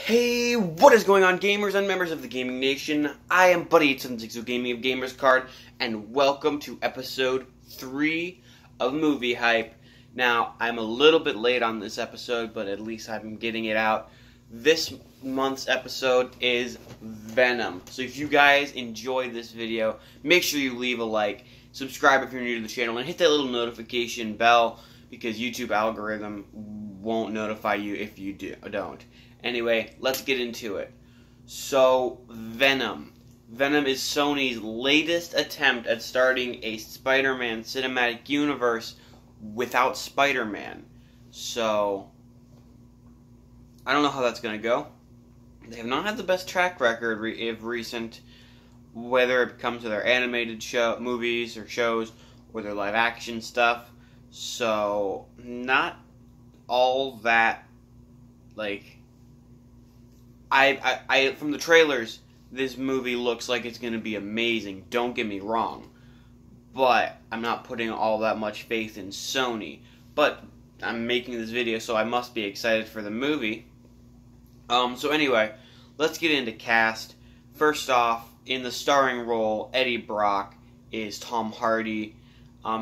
Hey, what is going on, gamers and members of the Gaming Nation? I am Buddy876 Gaming of Gamers Card, and welcome to episode 3 of Movie Hype. Now, I'm a little bit late on this episode, but at least I'm getting it out. This month's episode is Venom. So if you guys enjoyed this video, make sure you leave a like, subscribe if you're new to the channel, and hit that little notification bell, because YouTube algorithm won't notify you if you don't. Anyway, let's get into it. So, Venom. Venom is Sony's latest attempt at starting a Spider-Man cinematic universe without Spider-Man. So, I don't know how that's going to go. They have not had the best track record of recent, whether it comes to their animated movies or shows or their live-action stuff. So, not all that, I from the trailers, this movie looks like it's going to be amazing. Don't get me wrong. But I'm not putting all that much faith in Sony. But I'm making this video, so I must be excited for the movie. So anyway, let's get into cast. First off, in the starring role, Eddie Brock is Tom Hardy.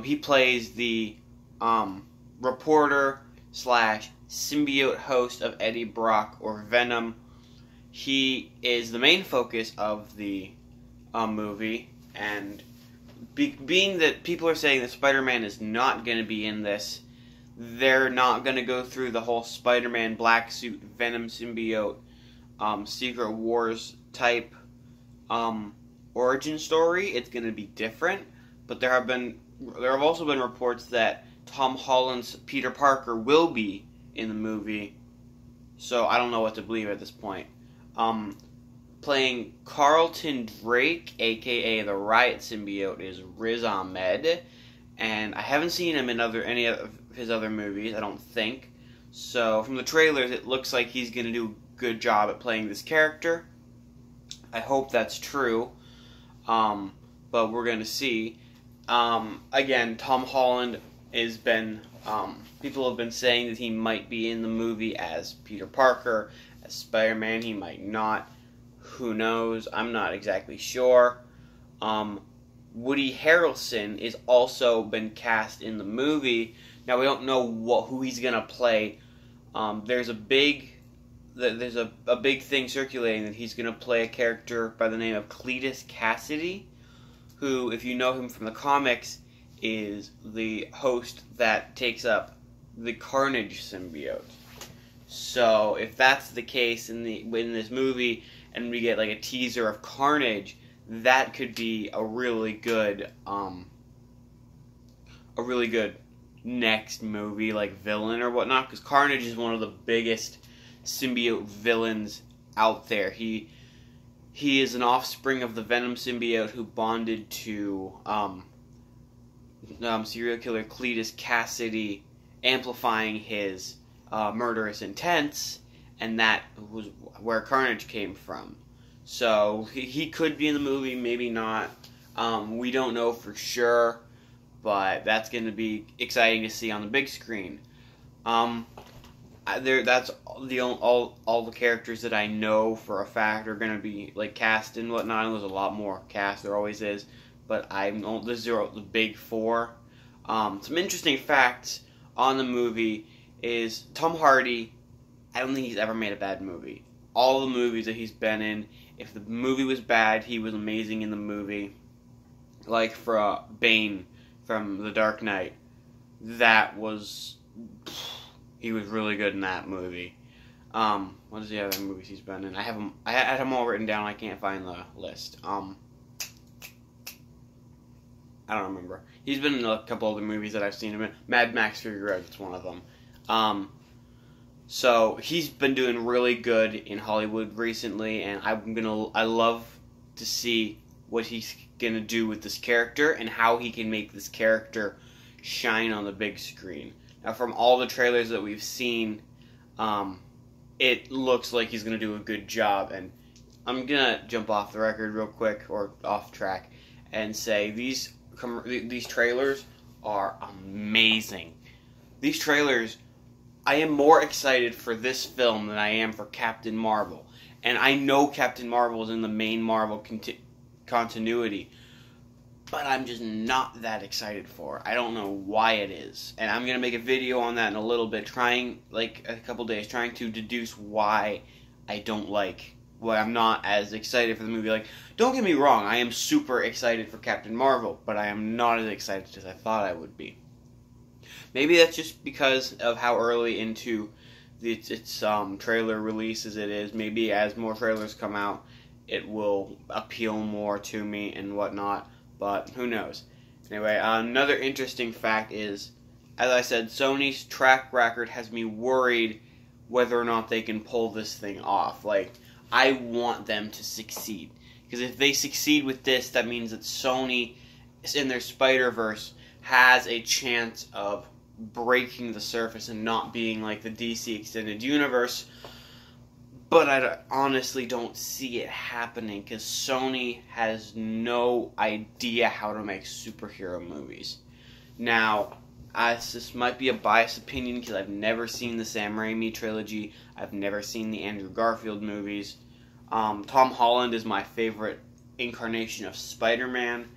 He plays the reporter / symbiote host of Eddie Brock, or Venom. He is the main focus of the movie, and being that people are saying that Spider-Man is not going to be in this, they're not going to go through the whole Spider-Man black suit Venom symbiote Secret Wars type origin story. It's going to be different, but there have also been reports that Tom Holland's Peter Parker will be in the movie, so I don't know what to believe at this point. Playing Carlton Drake, aka the Riot symbiote, is Riz Ahmed, and I haven't seen him in any of his other movies, I don't think. So from the trailers, it looks like he's going to do a good job at playing this character. I hope that's true, but we're going to see. Again, Tom Holland has been, people have been saying that he might be in the movie as Peter Parker, as Spider-Man. He might not. Who knows? I'm not exactly sure. Woody Harrelson is also been cast in the movie. Now, we don't know who he's going to play. There's a big thing circulating that he's going to play a character by the name of Cletus Cassidy, who, if you know him from the comics, is the host that takes up the Carnage symbiote. So, if that's the case in this movie, and we get like a teaser of Carnage, that could be a really good next movie, like villain or whatnot. Because Carnage is one of the biggest symbiote villains out there. He is an offspring of the Venom symbiote who bonded to serial killer Cletus Cassidy, amplifying his murderous intents, and that was where Carnage came from. So he could be in the movie, maybe not. We don't know for sure, but that's going to be exciting to see on the big screen. That's all the characters that I know for a fact are going to be cast and whatnot. And there's a lot more cast, there always is, but this is the big four. Some interesting facts on the movie is Tom Hardy, I don't think he's ever made a bad movie. All the movies that he's been in, if the movie was bad, he was amazing in the movie. Like for Bane from The Dark Knight, he was really good in that movie. What is the other movies he's been in? I had them all written down. I can't find the list. I don't remember. He's been in a couple other movies that I've seen him in. Mad Max Fury Road is one of them. So he's been doing really good in Hollywood recently, and I love to see what he's gonna do with this character and how he can make this character shine on the big screen. Now, from all the trailers that we've seen, it looks like he's gonna do a good job. And I'm gonna jump off the record real quick, or off track, and say these trailers are amazing. These trailers I am more excited for this film than I am for Captain Marvel. And I know Captain Marvel is in the main Marvel continuity, but I'm just not that excited for it. I don't know why it is. And I'm going to make a video on that in a little bit, like a couple days, trying to deduce why I don't like, why I'm not as excited for the movie. Like, don't get me wrong, I am super excited for Captain Marvel, but I am not as excited as I thought I would be. Maybe that's just because of how early into its trailer release as it is. Maybe as more trailers come out, it will appeal more to me and whatnot, but who knows. Anyway, another interesting fact is, as I said, Sony's track record has me worried whether or not they can pull this thing off. Like, I want them to succeed. Because if they succeed with this, that means that Sony, in their Spider-Verse, has a chance of breaking the surface and not being like the DC Extended Universe. But I honestly don't see it happening because Sony has no idea how to make superhero movies. Now, this might be a biased opinion because I've never seen the Sam Raimi trilogy. I've never seen the Andrew Garfield movies. Tom Holland is my favorite incarnation of Spider-Man,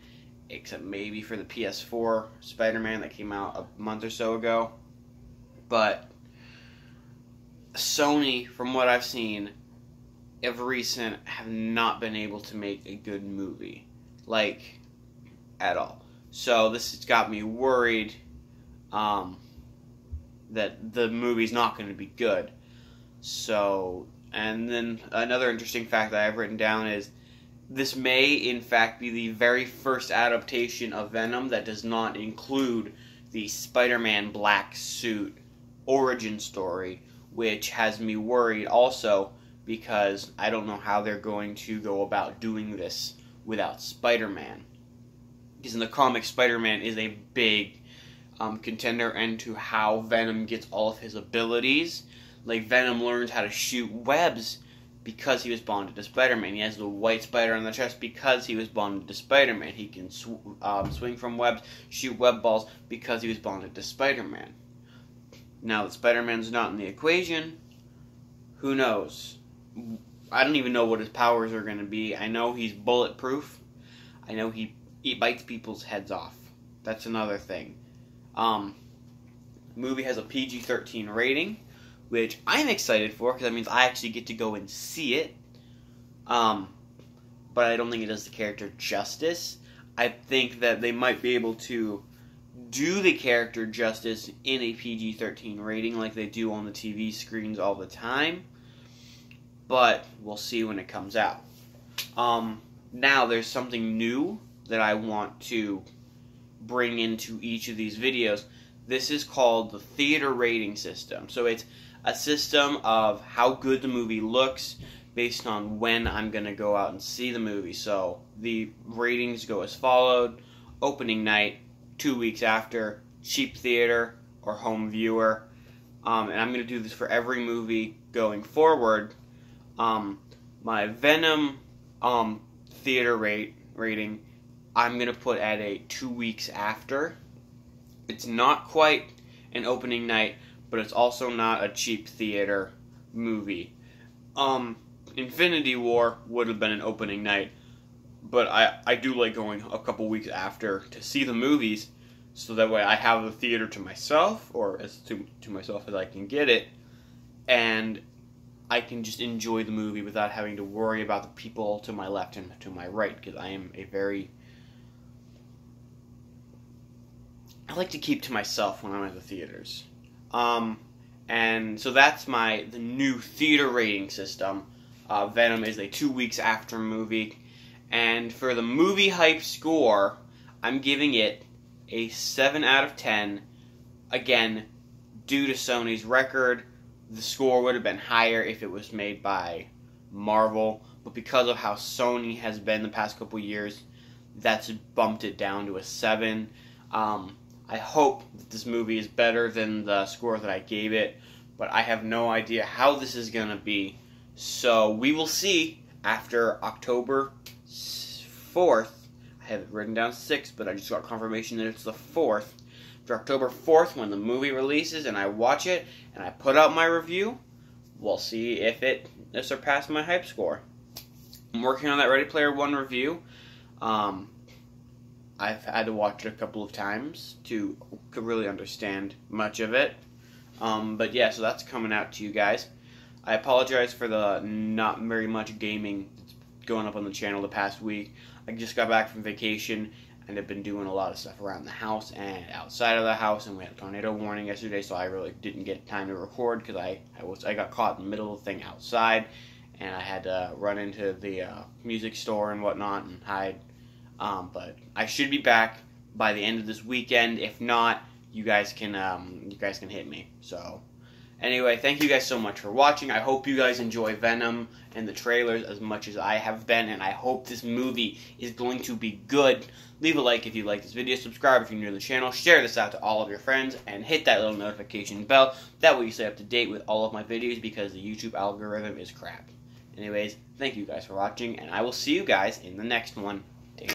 except maybe for the PS4 Spider-Man that came out a month or so ago. But Sony, from what I've seen, of recent, have not been able to make a good movie. Like, at all. So this has got me worried that the movie's not going to be good. So, and then another interesting fact that I've written down is this may, in fact, be the very first adaptation of Venom that does not include the Spider-Man black suit origin story, which has me worried also because I don't know how they're going to go about doing this without Spider-Man. Because in the comics, Spider-Man is a big contender into how Venom gets all of his abilities. Like, Venom learns how to shoot webs because he was bonded to Spider-Man. He has the white spider on the chest because he was bonded to Spider-Man. He can swing from webs, shoot web balls because he was bonded to Spider-Man. Now that Spider-Man's not in the equation, who knows? I don't even know what his powers are going to be. I know he's bulletproof. I know he bites people's heads off. That's another thing. The movie has a PG-13 rating, which I'm excited for because that means I actually get to go and see it. But I don't think it does the character justice. I think that they might be able to do the character justice in a PG-13 rating like they do on the TV screens all the time. But we'll see when it comes out. Now there's something new that I want to bring into each of these videos. This is called the theater rating system. So it's a system of how good the movie looks based on when I'm going to go out and see the movie. So the ratings go as followed: opening night, 2 weeks after, cheap theater, or home viewer. And I'm going to do this for every movie going forward. My Venom theater rating, I'm going to put at a 2 weeks after. It's not quite an opening night, but it's also not a cheap theater movie. Infinity War would have been an opening night, but I do like going a couple weeks after to see the movies, so that way I have the theater to myself, or as to myself as I can get it, and I can just enjoy the movie without having to worry about the people to my left and to my right, because I like to keep to myself when I'm at the theaters. And so that's the new theater rating system. Venom is a 2 weeks after movie. And for the movie hype score, I'm giving it a 7 out of 10. Again, due to Sony's record, the score would have been higher if it was made by Marvel. But because of how Sony has been the past couple years, that's bumped it down to a 7. I hope that this movie is better than the score that I gave it, but I have no idea how this is going to be. So we will see after October 4th. I have it written down 6th, but I just got confirmation that it's the 4th. after October 4th when the movie releases and I watch it and I put out my review, we'll see if it surpassed my hype score. I'm working on that Ready Player One review. I've had to watch it a couple of times to really understand much of it. But yeah, so that's coming out to you guys. I apologize for the not very much gaming that's going up on the channel the past week. I just got back from vacation and have been doing a lot of stuff around the house and outside of the house, and we had a tornado warning yesterday, so I really didn't get time to record because I got caught in the middle of the thing outside, and I had to run into the music store and whatnot and hide. But I should be back by the end of this weekend. If not, you guys can hit me. So anyway, thank you guys so much for watching. I hope you guys enjoy Venom and the trailers as much as I have been, and I hope this movie is going to be good. Leave a like if you like this video, subscribe if you're new to the channel, share this out to all of your friends, and hit that little notification bell. That way you stay up to date with all of my videos because the YouTube algorithm is crap. Anyways, thank you guys for watching, and I will see you guys in the next one.